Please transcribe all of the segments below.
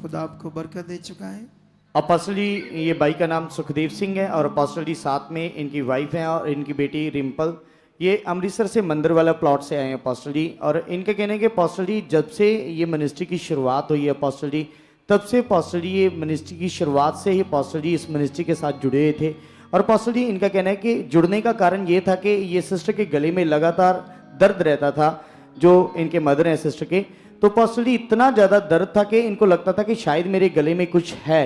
खुदा आपको बरकत दे चुका है। अपोस्टल जी, ये भाई का नाम सुखदेव सिंह है और अपोस्टल जी साथ में इनकी वाइफ हैं और इनकी बेटी रिम्पल। ये अमृतसर से मंदिर वाला प्लॉट से आए हैं अपोस्टल जी। और इनके कहने के अपोस्टल जी, जब से ये मिनिस्ट्री की शुरुआत हुई है अपोस्टल जी, तब से अपोस्टल जी ये मिनिस्ट्री की शुरुआत से ही अपोस्टल जी इस मिनिस्ट्री के साथ जुड़े हुए थे। और अपोस्टल जी, इनका कहना है कि जुड़ने का कारण ये था कि ये सिस्टर के गले में लगातार दर्द रहता था, जो इनके मदर हैं सिस्टर के। तो अपोस्टल जी, इतना ज़्यादा दर्द था कि इनको लगता था कि शायद मेरे गले में कुछ है।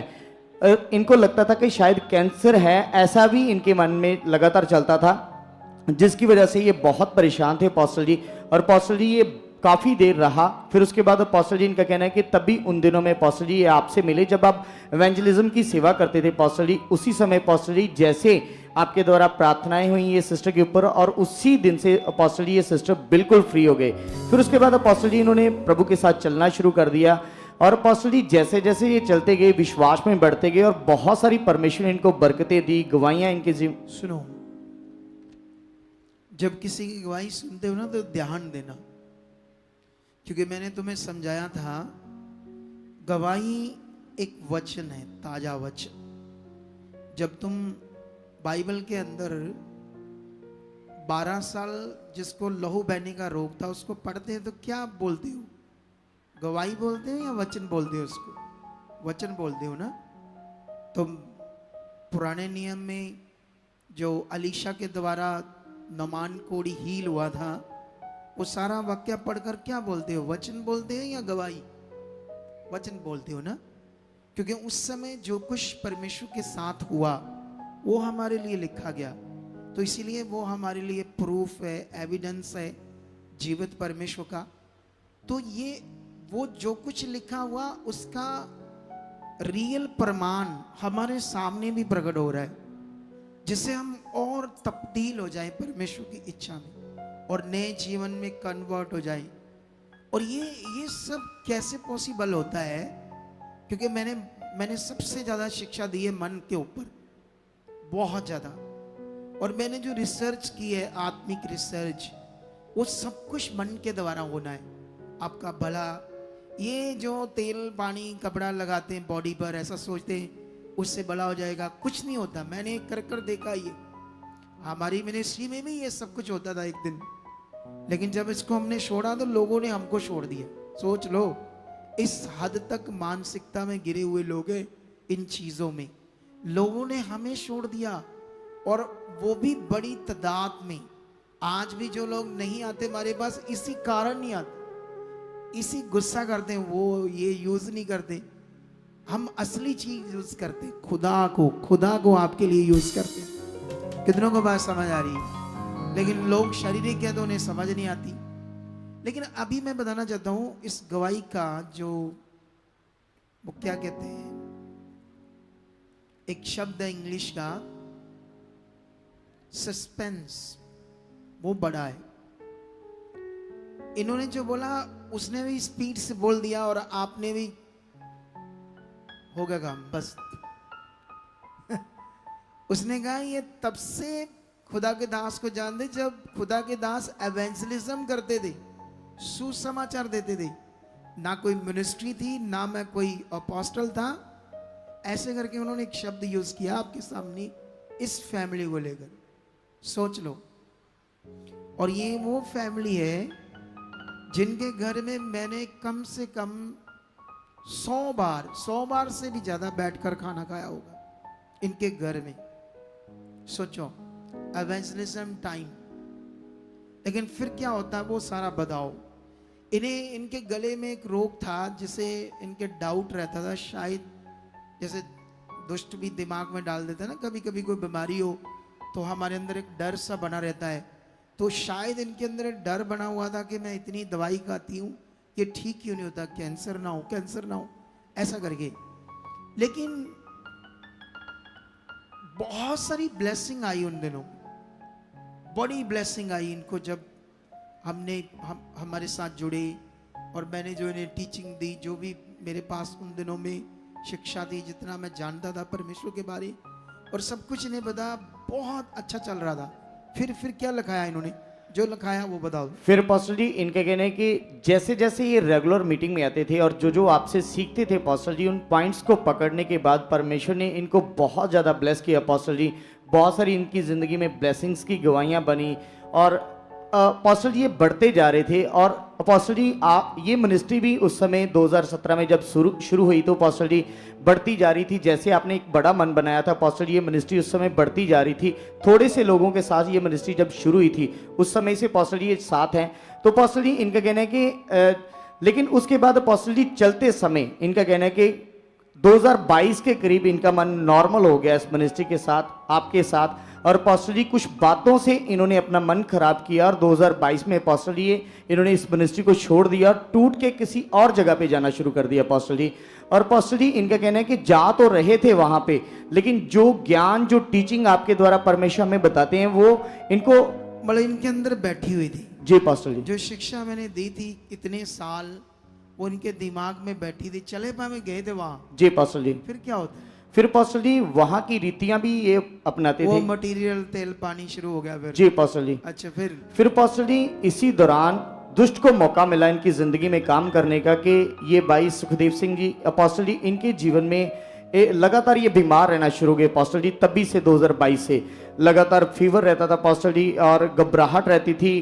इनको लगता था कि शायद कैंसर है, ऐसा भी इनके मन में लगातार चलता था, जिसकी वजह से ये बहुत परेशान थे अपोस्टल जी। और अपोस्टल जी ये काफ़ी देर रहा। फिर उसके बाद अपोस्टल जी, इनका कहना है कि तभी उन दिनों में अपोस्टल जी ये आपसे मिले जब आप इवेंजलिज्म की सेवा करते थे अपोस्टल जी। उसी समय अपोस्टल जी जैसे आपके द्वारा प्रार्थनाएं हुई ये सिस्टर के ऊपर, और उसी दिन से अपोस्टल जी ये सिस्टर बिल्कुल फ्री हो गए। फिर उसके बाद अपोस्टल जी इन्होंने प्रभु के साथ चलना शुरू कर दिया। और अपोस्टल जी जैसे जैसे ये चलते गए, विश्वास में बढ़ते गए, और बहुत सारी परमेश्वर ने इनको बरकतें दी, गवाहियां इनके सुनो, जब किसी की गवाही सुनते हो ना तो ध्यान देना, क्योंकि मैंने तुम्हें समझाया था गवाही एक वचन है, ताजा वचन। जब तुम बाइबल के अंदर 12 साल जिसको लहू बहने का रोग था उसको पढ़ते हैं तो क्या बोलते हो? गवाही बोलते हो या वचन बोलते हो? उसको वचन बोलते हो ना। तो पुराने नियम में जो अलीशा के द्वारा नमान कोड़ी हील हुआ था, वो सारा वाक्य पढ़कर क्या बोलते हो? वचन बोलते हो या गवाही? वचन बोलते हो ना, क्योंकि उस समय जो कुछ परमेश्वर के साथ हुआ वो हमारे लिए लिखा गया, तो इसीलिए वो हमारे लिए प्रूफ है, एविडेंस है जीवित परमेश्वर का। तो ये वो जो कुछ लिखा हुआ उसका रियल प्रमाण हमारे सामने भी प्रकट हो रहा है, जिससे हम और तब्दील हो जाए परमेश्वर की इच्छा में और नए जीवन में कन्वर्ट हो जाए। और ये सब कैसे पॉसिबल होता है? क्योंकि मैंने सबसे ज़्यादा शिक्षा दी है मन के ऊपर, बहुत ज़्यादा। और मैंने जो रिसर्च की है, आत्मिक रिसर्च, वो सब कुछ मन के द्वारा होना है, आपका भला। ये जो तेल पानी कपड़ा लगाते हैं बॉडी पर, ऐसा सोचते हैं उससे भला हो जाएगा, कुछ नहीं होता। मैंने कर देखा, ये हमारी मिनिस्ट्री में भी ये सब कुछ होता था एक दिन, लेकिन जब इसको हमने छोड़ा तो लोगों ने हमको छोड़ दिया। सोच लो, इस हद तक मानसिकता में गिरे हुए लोग हैं, इन चीजों में लोगों ने हमें छोड़ दिया, और वो भी बड़ी तादाद में। आज भी जो लोग नहीं आते हमारे पास, इसी कारण नहीं आते, इसी गुस्सा करते हैं, वो ये यूज नहीं करते। हम असली चीज यूज करते, खुदा को आपके लिए यूज करते। कितनों को बात समझ आ रही है? लेकिन लोग शारीरिक है तो उन्हें समझ नहीं आती। लेकिन अभी मैं बताना चाहता हूं इस गवाही का, जो वो क्या कहते हैं, एक शब्द है इंग्लिश का, सस्पेंस, वो बड़ा है। इन्होंने जो बोला उसने भी स्पीड से बोल दिया और आपने भी हो गया काम, बस। उसने कहा ये तब से खुदा के दास को जानते जब खुदा के दास एवेंजलिज्म करते थे, सुसमाचार देते थे। ना कोई मिनिस्ट्री थी, ना मैं कोई अपोस्टल था। ऐसे करके उन्होंने एक शब्द यूज किया आपके सामने, इस फैमिली को लेकर। सोच लो, और ये वो फैमिली है जिनके घर में मैंने कम से कम 100 बार से भी ज्यादा बैठकर खाना खाया होगा इनके घर में। सोचो, एवेंजलिज्म टाइम। लेकिन फिर क्या होता है, वो सारा बदलाव। इनके गले में एक रोग था जिसे इनके डाउट रहता था, शायद जैसे दुष्ट भी दिमाग में डाल देता है ना, कभी कभी कोई बीमारी हो तो हमारे अंदर एक डर सा बना रहता है। तो शायद इनके अंदर एक डर बना हुआ था कि मैं इतनी दवाई खाती हूँ, ये ठीक क्यों नहीं होता, कैंसर ना हो, ऐसा करके। लेकिन बहुत सारी ब्लेसिंग आई उन दिनों, बड़ी ब्लेसिंग आई इनको जब हमारे साथ जुड़े, और मैंने जो इन्हें टीचिंग दी, जो भी मेरे पास उन दिनों में शिक्षा दी, जितना मैं जानता था परमेश्वर के बारे, और सब कुछ इन्हें बता, बहुत अच्छा चल रहा था। फिर क्या लिखाया इन्होंने, जो लिखाया वो बताओ। फिर पास्टर जी इनका कहना है कि जैसे जैसे ये रेगुलर मीटिंग में आते थे और जो जो आपसे सीखते थे पास्टर जी, उन पॉइंट्स को पकड़ने के बाद परमेश्वर ने इनको बहुत ज़्यादा ब्लेस किया पास्टर जी। बहुत सारी इनकी ज़िंदगी में ब्लेसिंग्स की गवाहियाँ बनी और पास्टर जी ये बढ़ते जा रहे थे। और पास्टर जी आप ये मिनिस्ट्री भी उस समय 2017 में जब शुरू हुई तो पास्टर जी बढ़ती जा रही थी। जैसे आपने एक बड़ा मन बनाया था पास्टर जी, ये मिनिस्ट्री उस समय बढ़ती जा रही थी। थोड़े से लोगों के साथ ये मिनिस्ट्री जब शुरू हुई थी उस समय से पास्टर जी ये साथ हैं। तो पास्टर जी इनका कहना है कि लेकिन उसके बाद पास्टर जी चलते समय इनका कहना है कि 2022 के करीब इनका मन नॉर्मल हो गया इस मिनिस्ट्री के साथ, आपके साथ। और पास्टर जी कुछ बातों से इन्होंने अपना मन खराब किया और 2022 में पास्टर जी इन्होंने इस मिनिस्ट्री को छोड़ दिया और टूट के किसी और जगह पे जाना शुरू कर दिया पास्टर जी। और पास्टर जी इनका कहना है कि जा तो रहे थे वहां पे, लेकिन जो ज्ञान जो टीचिंग आपके द्वारा परमेश्वर हमें बताते हैं वो इनको मतलब इनके अंदर बैठी हुई थी। जी पास्टर जी। जो शिक्षा मैंने दी थी इतने साल, वो इनके दिमाग में बैठी थी। चले पावे गए थे वहां, जी पास्टर जी। फिर क्या होता? फिर पास्टर जी वहां की रीतियां भी ये अपनाते वो थे। मटेरियल तेल पानी शुरू हो गया फिर। जी पास्टर जी। अच्छा फिर पास्टर जी इसी दौरान दुष्ट को मौका मिला इनकी जिंदगी में काम करने का कि ये भाई सुखदेव सिंह जी पास्टर जी इनके जीवन में लगातार ये बीमार रहना शुरू हो गए पास्टर जी। तभी से 2022 से लगातार फीवर रहता था पास्टर जी और घबराहट रहती थी।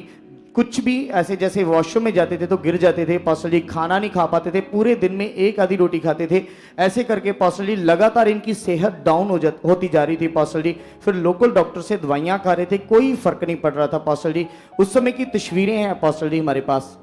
कुछ भी ऐसे जैसे वॉशरूम में जाते थे तो गिर जाते थे पास्टर जी, खाना नहीं खा पाते थे, पूरे दिन में एक आधी रोटी खाते थे। ऐसे करके पास्टर जी लगातार इनकी सेहत डाउन होती जा रही थी पास्टर जी। फिर लोकल डॉक्टर से दवाइयां खा रहे थे, कोई फर्क नहीं पड़ रहा था पास्टर जी। उस समय की तस्वीरें हैं पास्टर जी हमारे पास।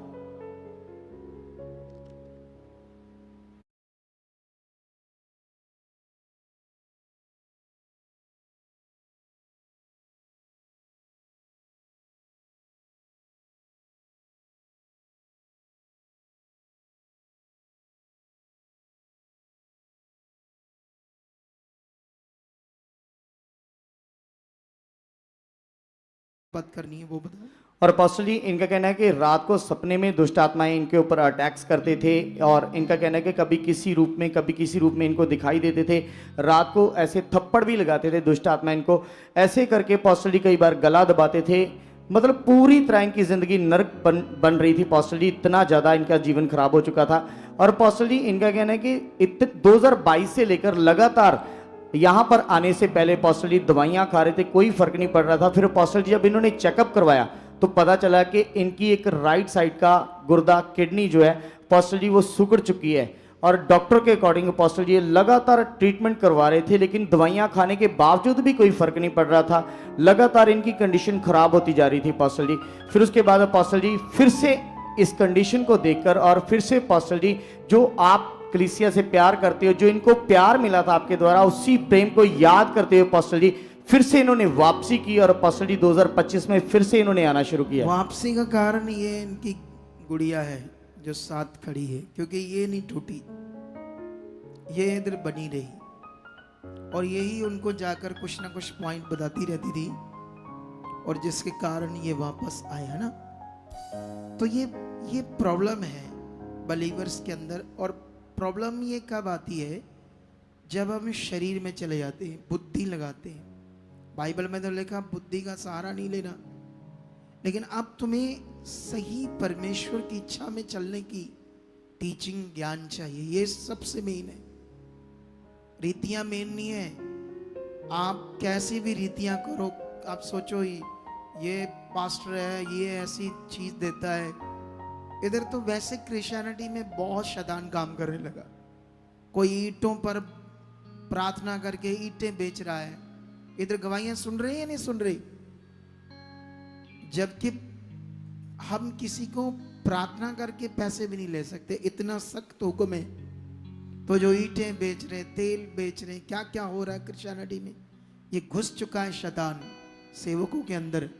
बात करनी है वो बताओ। और पास्टर जी इनका कहना है कि रात को सपने में दुष्ट आत्माएं इनके ऊपर अटैक्स करते थे और इनका कहना है कि कभी किसी रूप में कभी किसी रूप में इनको दिखाई देते थे। रात को ऐसे थप्पड़ भी लगाते थे दुष्ट आत्मा इनको। ऐसे करके पास्टर जी कई बार गला दबाते थे। मतलब पूरी तरह इनकी जिंदगी नरक बन रही थी पास्टर जी। इतना ज्यादा इनका जीवन खराब हो चुका था। और पास्टर जी इनका कहना है कि 2022 से लेकर लगातार यहाँ पर आने से पहले पास्टर जी दवाइयाँ खा रहे थे, कोई फर्क नहीं पड़ रहा था। फिर पास्टर जी जब इन्होंने चेकअप करवाया तो पता चला कि इनकी एक राइट साइड का गुर्दा किडनी जो है पास्टर जी वो सिकुड़ चुकी है। और डॉक्टर के अकॉर्डिंग पास्टर जी लगातार ट्रीटमेंट करवा रहे थे, लेकिन दवाइयाँ खाने के बावजूद भी कोई फर्क नहीं पड़ रहा था। लगातार इनकी कंडीशन खराब होती जा रही थी पास्टर जी। फिर उसके बाद पास्टर जी फिर से इस कंडीशन को देखकर और फिर से पास्टर जी जो आप कलीसिया से प्यार करते हो, जो इनको प्यार मिला था आपके द्वारा, उसी प्रेम को याद करते हुए पास्टर जी फिर से इन्होंने वापसी की और पास्टर जी 2025 में फिर से इन्होंने आना शुरू किया। वापसी का कारण ये इनकी गुड़िया है जो साथ खड़ी है, क्योंकि ये नहीं टूटी, ये इधर बनी रही और यही उनको जाकर कुछ ना कुछ पॉइंट बताती रहती थी और जिसके कारण ये वापस आए, है ना। तो ये प्रॉब्लम है बलीवर्स के अंदर। और प्रॉब्लम ये कब आती है? जब हम शरीर में चले जाते हैं, बुद्धि लगाते हैं। बाइबल में तो लिखा बुद्धि का सहारा नहीं लेना, लेकिन अब तुम्हें सही परमेश्वर की इच्छा में चलने की टीचिंग ज्ञान चाहिए। ये सबसे मेन है। रीतियां मेन नहीं है। आप कैसी भी रीतियां करो, आप सोचो ये पास्टर है, ये ऐसी चीज देता है। इधर तो वैसे क्रिश्चियनिटी में बहुत शैतान काम करने लगा। कोई ईंटों पर प्रार्थना करके ईंटें बेच रहा है। इधर गवाहियां सुन रहे हैं या नहीं सुन रहे? जबकि हम किसी को प्रार्थना करके पैसे भी नहीं ले सकते, इतना सख्त हुक्म है। तो जो ईंटें बेच रहे, तेल बेच रहे, क्या क्या हो रहा है क्रिश्चियनिटी में, ये घुस चुका है शैतान सेवकों के अंदर,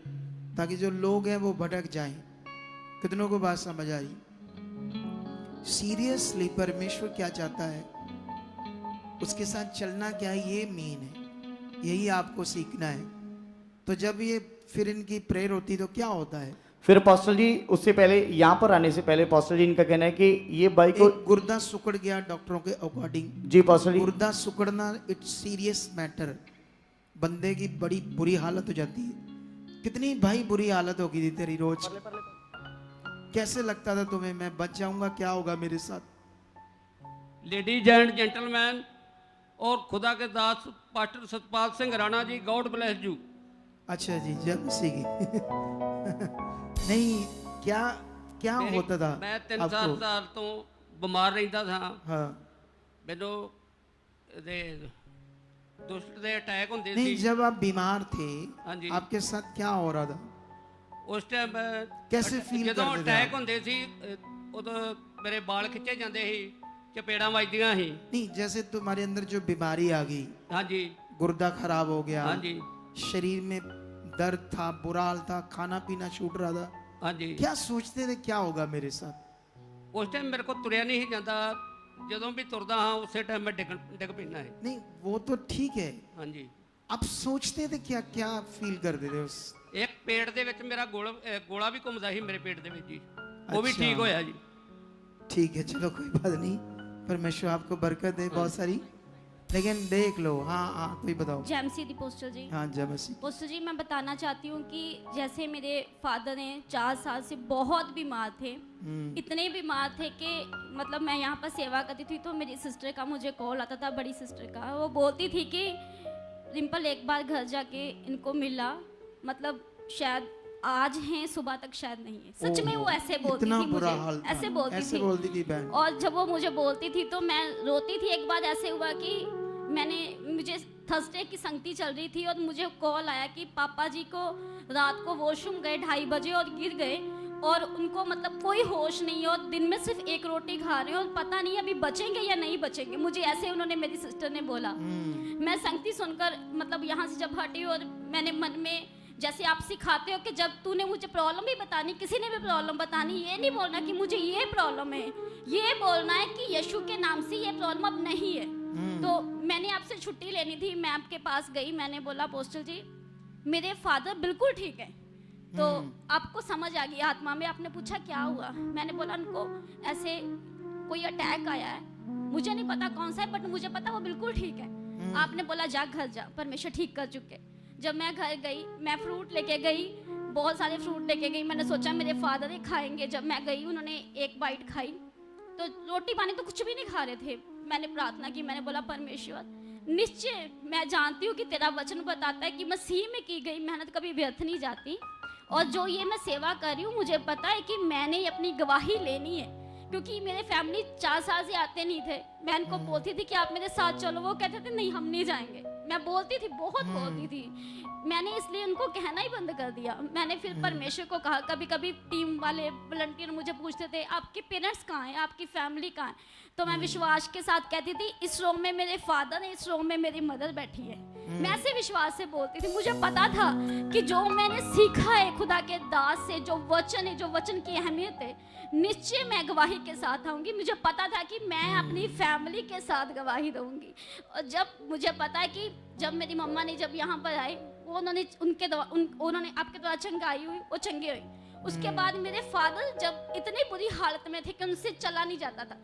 ताकि जो लोग हैं वो भटक जाएं। कितनों को बात समझ आई? सीरियसली परमेश्वर क्या चाहता है, उसके साथ चलना क्या है, ये मेन है। यही आपको सीखना है। तो जब ये फिर इनकी प्रेयर होती तो क्या होता है? फिर पास्टर जी उससे पहले यहाँ पर आने से पहले पास्टर जी इनका कहना है कि ये भाई को गुर्दा सिकुड़ गया डॉक्टरों के अकॉर्डिंग। जी पास्टर जी। गुर्दा सिकुड़ना इट्स सीरियस मैटर, बंदे की बड़ी बुरी हालत हो जाती है। कितनी भाई बुरी हालत होगी थी तेरी रोज। कैसे लगता था तुम्हें मैं बच जाऊंगा, क्या होगा मेरे साथ? लेडीज एंड जेंटलमैन और खुदा के दास pastor Satpal Singh Rana ji, God bless you. अच्छा जी, जय मसीह की। नहीं, क्या क्या होता था मैं 3-4 आपको? ਸਾਲ ਤੋਂ ਬਿਮਾਰ ਰਹਿੰਦਾ ਸਾਂ। हाँ, ਮੈਨੂੰ ਇਹਦੇ ਦੁਸ਼ਟ ਦੇ ਅਟੈਕ ਹੁੰਦੇ नहीं ਸੀ। जब आप बीमार थे हाँ जी। आपके साथ क्या हो रहा था? ਉਸ ਟਾਈਮ कैसे feel ਜਦੋਂ करते थे ਅਟੈਕ आप? ਹੁੰਦੇ ਸੀ ਉਦੋਂ ਮੇਰੇ ਵਾਲ ਖਿੱਚੇ ਜਾਂਦੇ ਸੀ, ਚਪੇੜਾਂ ਵੱਜਦੀਆਂ ਸੀ। नहीं, जैसे तुम्हारे अंदर जो बीमारी आ गई, ਹਾਂਜੀ गुर्दा खराब हो गया, ਹਾਂਜੀ शरीर में दर्द था, बुरा हाल था, खाना पीना छूट रहा था, ਹਾਂਜੀ। क्या सोचते थे क्या होगा मेरे साथ? ਉਸ ਟਾਈਮ ਮੇਰੇ ਕੋਲ ਤੁਰਿਆ ਨਹੀਂ ਸੀ ਜਾਂਦਾ। ਜਦੋਂ ਵੀ ਤੁਰਦਾ ਹਾਂ ਉਸੇ ਟਾਈਮ ਮੈਂ ਡਿੱਗ ਪੈਂਦਾ ਹੈ। नहीं, वो तो ठीक है, ਹਾਂਜੀ। आप सोचते थे क्या क्या फील करते थे उस? ਇੱਕ ਪੇਟ ਦੇ ਵਿੱਚ ਮੇਰਾ ਗੋਲਾ ਵੀ ਘੁੰਮਦਾ ਸੀ ਮੇਰੇ ਪੇਟ ਦੇ ਵਿੱਚ ਜੀ, ਉਹ ਵੀ अच्छा। ਠੀਕ ਹੋਇਆ ਜੀ। ठीक है, चलो कोई बात नहीं, परमेश्वर आपको बरकत दे बहुत सारी। लेकिन देख लो, हाँ हाँ, कोई बताओ। जैमसी दी पोस्टर जी। हाँ, जय मसीह। पोस्टर जी, मैं बताना चाहती हूँ कि जैसे मेरे फादर हैं 4 साल से बहुत बीमार थे। इतने बीमार थे कि मतलब मैं यहाँ पर सेवा करती थी तो मेरी सिस्टर का मुझे कॉल आता था, बड़ी सिस्टर का। वो बोलती थी कि रिम्पल एक बार घर जाके इनको मिला, मतलब शायद आज हैं, सुबह तक शायद नहीं है। सच में वो ऐसे बोलती इतना थी बुरा मुझे, हाल था। ऐसे बोलती ऐसे थी। बोलती थी बहन। और जब वो मुझे बोलती थी तो मैं रोती थी। एक बार ऐसे हुआ कि मुझे थर्सडे की संगति चल रही थी और मुझे कॉल आया कि पापा जी को रात को वॉशरूम गए 2:30 बजे और गिर गए और उनको मतलब कोई होश नहीं है और दिन में सिर्फ एक रोटी खा रहे हैं और पता नहीं अभी बचेंगे या नहीं बचेंगे। मुझे ऐसे उन्होंने, मेरी सिस्टर ने बोला। मैं संगति सुनकर मतलब यहाँ से जब हटी और मैंने मन में, जैसे आप सिखाते हो कि जब तूने मुझे प्रॉब्लम भी बतानी, किसी ने भी प्रॉब्लम बतानी, ये नहीं बोलना कि मुझे ये प्रॉब्लम है, ये बोलना है कि यीशु के नाम से ये प्रॉब्लम अब नहीं है। तो मैंने आपसे छुट्टी लेनी थी, मैं आपके पास गई, मैंने बोला पोस्टर जी मेरे फादर बिल्कुल ठीक है। तो आपको समझ आ गई आत्मा में। आपने पूछा क्या हुआ, मैंने बोला उनको ऐसे कोई अटैक आया है, मुझे नहीं पता कौन सा है बट मुझे पता वो बिल्कुल ठीक है। आपने बोला जा घर जा, परमेश्वर ठीक कर चुके। जब मैं घर गई, मैं फ्रूट लेके गई, बहुत सारे फ्रूट लेके गई। मैंने सोचा मेरे फादर ही खाएंगे। जब मैं गई उन्होंने एक बाइट खाई तो रोटी पानी तो कुछ भी नहीं खा रहे थे। मैंने प्रार्थना की, मैंने बोला परमेश्वर निश्चय मैं जानती हूँ कि तेरा वचन बताता है कि मसीह में की गई मेहनत कभी व्यर्थ नहीं जाती और जो ये मैं सेवा कर रही हूँ मुझे पता है कि मैंने अपनी गवाही लेनी है। क्योंकि मेरे फैमिली 4 साल से आते नहीं थे। मैं उनको बोलती थी कि आप मेरे साथ चलो, वो कहते थे नहीं हम नहीं जाएंगे। मैं बोलती थी, बहुत बोलती थी। मैंने इसलिए उनको कहना ही बंद कर दिया। मैंने फिर परमेश्वर को कहा, कभी कभी टीम वाले वॉलंटियर मुझे पूछते थे आपके पेरेंट्स कहाँ हैं, आपकी फैमिली कहाँ है, तो मैं विश्वास के साथ कहती थी इस रूम में मेरे फादर है, इस रूम में मेरी मदर बैठी है। मैं ऐसे विश्वास से बोलती थी। मुझे पता था कि जो मैंने सीखा है खुदा के दास से, जो वचन है, जो वचन की अहमियत है, निश्चय मैं गवाही के साथ आऊँगी। मुझे पता था कि मैं अपनी फैमिली के साथ गवाही दूंगी। और जब मुझे पता है कि जब मेरी मम्मा ने जब यहाँ पर आए, वो उन्होंने आपके द्वारा चंगाई हुई, वो चंगे हुई। उसके बाद मेरे फादर जब इतनी बुरी हालत में थे कि उनसे चला नहीं जाता था,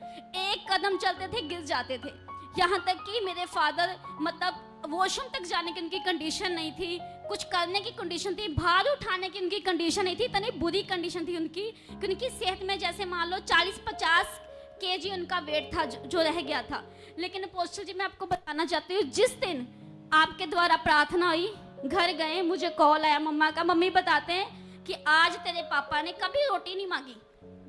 एक कदम चलते थे गिर जाते थे। यहाँ तक कि मेरे फादर मतलब वॉशरूम तक जाने की उनकी कंडीशन नहीं थी, कुछ करने की कंडीशन थी, भार उठाने की उनकी कंडीशन नहीं थी। इतनी बुरी कंडीशन थी उनकी कि उनकी सेहत में जैसे मान लो 40-50 kg उनका वेट था जो रह गया था। लेकिन पोस्टर जी मैं आपको बताना चाहती हूँ, जिस दिन आपके द्वारा प्रार्थना हुई, घर गए, मुझे कॉल आया मम्मा का। मम्मी बताते हैं कि आज तेरे पापा ने कभी रोटी नहीं मांगी,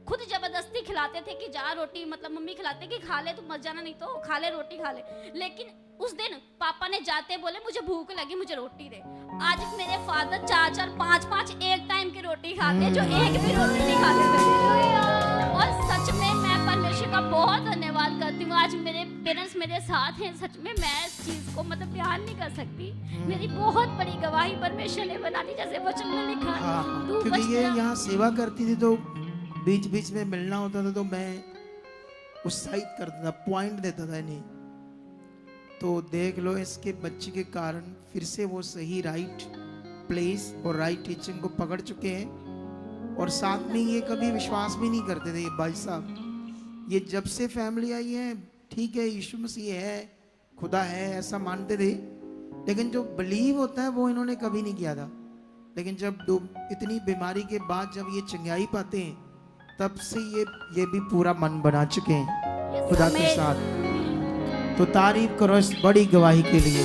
खुद जबरदस्ती खिलाते थे कि जा रोटी, मतलब मम्मी खिलाते कि खा ले, तू मत जाना नहीं तो खा ले, रोटी खा ले। लेकिन उस दिन पापा ने जाते बोले मुझे भूख लगी, मुझे रोटी दे। आज मेरे फादर 4-4, 5-5 एक टाइम की रोटी खाते जो एक भी रोटी नहीं खाते थे। और सच में मैं परमेश्वर का बहुत धन्यवाद करती हूँ। आज मेरे पेरेंट्स मेरे साथ हैं। सच में मैं इस चीज को मतलब बयान नहीं कर सकती। मेरी बहुत बड़ी गवाही परमेश्वर ने बना दी, जैसे वचन में लिखा। तू क्योंकि ये यहाँ सेवा करती थी तो बीच बीच में मिलना होता था तो मैं उत्साहित करता था, पॉइंट देता था इन्हें। तो देख लो इसके बच्चे के कारण फिर से वो सही राइट प्लेस और राइट टीचिंग को पकड़ चुके हैं। और साथ में ये कभी विश्वास भी नहीं करते थे ये भाई साहब। ये जब से फैमिली आई है, ठीक है यीशु मसीह है, खुदा है, ऐसा मानते थे, लेकिन जो बिलीव होता है वो इन्होंने कभी नहीं किया था। लेकिन जब इतनी बीमारी के बाद जब ये चंगाई पाते हैं, तब से ये भी पूरा मन बना चुके हैं खुदा के साथ। तो तारीफ करो इस बड़ी गवाही के लिए,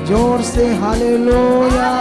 जोर से हालेलुया।